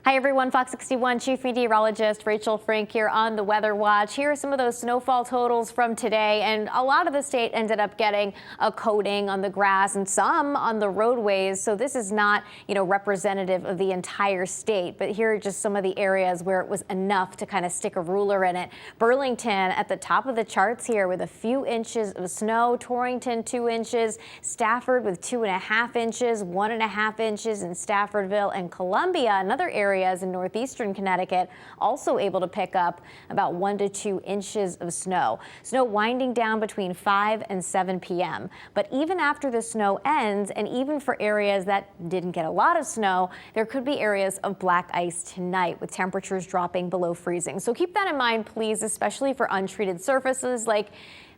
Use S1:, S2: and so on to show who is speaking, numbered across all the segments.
S1: Hi everyone, Fox 61 Chief Meteorologist Rachel Frank here on the Weather Watch. Here are some of those snowfall totals from today, and a lot of the state ended up getting a coating on the grass and some on the roadways. So this is not, representative of the entire state, but here are just some of the areas where it was enough to kind of stick a ruler in it. Burlington at the top of the charts here with a few inches of snow. Torrington 2 inches. Stafford with 2.5 inches, 1.5 inches in Staffordville, and Columbia, another area in northeastern Connecticut, also able to pick up about 1 to 2 inches of snow. Snow winding down between 5 and 7 p.m. But even after the snow ends, and even for areas that didn't get a lot of snow, there could be areas of black ice tonight with temperatures dropping below freezing. So keep that in mind, please, especially for untreated surfaces like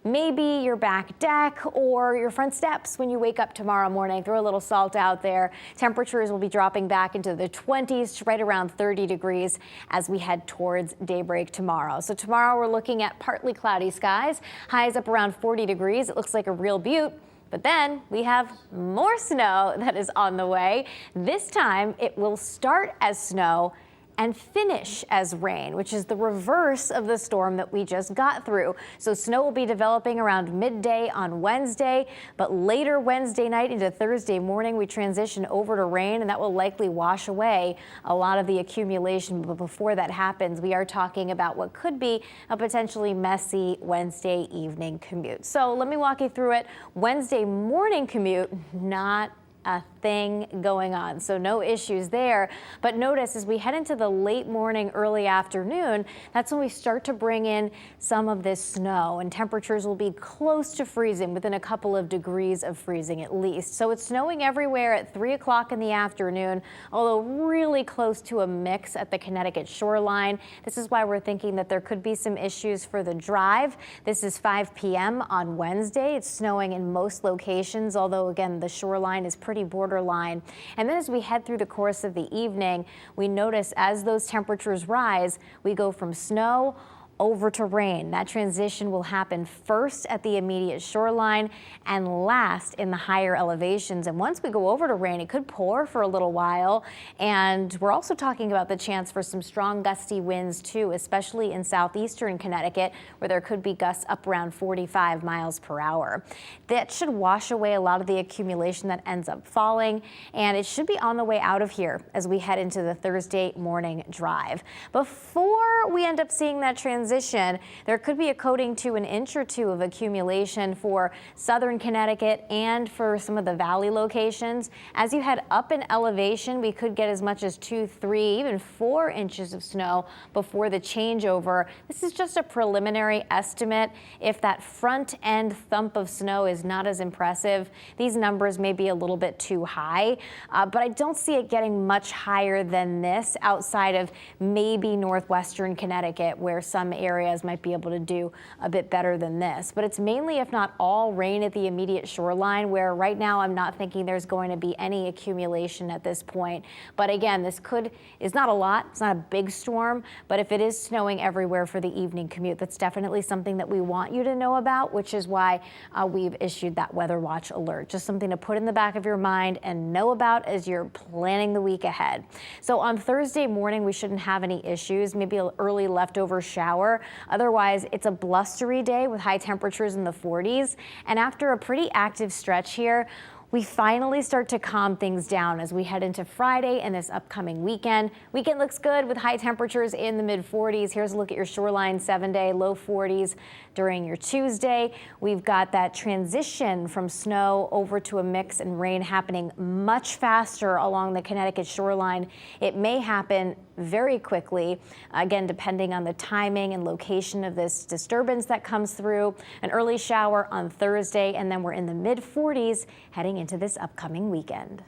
S1: maybe your back deck or your front steps when you wake up tomorrow morning. Throw a little salt out there. Temperatures will be dropping back into the 20s to right around 30 degrees as we head towards daybreak tomorrow. So tomorrow we're looking at partly cloudy skies. Highs up around 40 degrees. It looks like a real beaut. But then we have more snow that is on the way. This time it will start as snow and finish as rain, which is the reverse of the storm that we just got through. So snow will be developing around midday on Wednesday, but later Wednesday night into Thursday morning, we transition over to rain, and that will likely wash away a lot of the accumulation. But before that happens, we are talking about what could be a potentially messy Wednesday evening commute. So let me walk you through it. Wednesday morning commute, not a thing going on, so no issues there. But notice as we head into the late morning, early afternoon, that's when we start to bring in some of this snow, and temperatures will be close to freezing, within a couple of degrees of freezing at least. So it's snowing everywhere at 3 o'clock in the afternoon, although really close to a mix at the Connecticut shoreline. This is why we're thinking that there could be some issues for the drive. This is 5 p.m. on Wednesday. It's snowing in most locations, although again, the shoreline is pretty borderline. And then as we head through the course of the evening, we notice as those temperatures rise, we go from snow over to rain. That transition will happen first at the immediate shoreline and last in the higher elevations. And once we go over to rain, it could pour for a little while. And we're also talking about the chance for some strong gusty winds too, especially in southeastern Connecticut, where there could be gusts up around 45 miles per hour. That should wash away a lot of the accumulation that ends up falling, and it should be on the way out of here as we head into the Thursday morning drive. Before we end up seeing that transition, there could be a coating to 1 inch or 2 of accumulation for southern Connecticut and for some of the valley locations. As you head up in elevation, we could get as much as 2, 3, even 4 inches of snow before the changeover. This is just a preliminary estimate. If that front end thump of snow is not as impressive, these numbers may be a little bit too high, but I don't see it getting much higher than this outside of maybe northwestern Connecticut, where some areas might be able to do a bit better than this. But it's mainly, if not all, rain at the immediate shoreline, where right now I'm not thinking there's going to be any accumulation at this point. But again, this is not a lot. It's not a big storm, but if it is snowing everywhere for the evening commute, that's definitely something that we want you to know about, which is why we've issued that weather watch alert. Just something to put in the back of your mind and know about as you're planning the week ahead. So on Thursday morning, we shouldn't have any issues, maybe an early leftover shower. Otherwise, it's a blustery day with high temperatures in the 40s. And after a pretty active stretch here, we finally start to calm things down as we head into Friday and this upcoming weekend. Weekend looks good with high temperatures in the mid-40s. Here's a look at your shoreline 7-day, low 40s during your Tuesday. We've got that transition from snow over to a mix and rain happening much faster along the Connecticut shoreline. It may happen very quickly, again, depending on the timing and location of this disturbance that comes through. An early shower on Thursday, and then we're in the mid-40s heading into this upcoming weekend.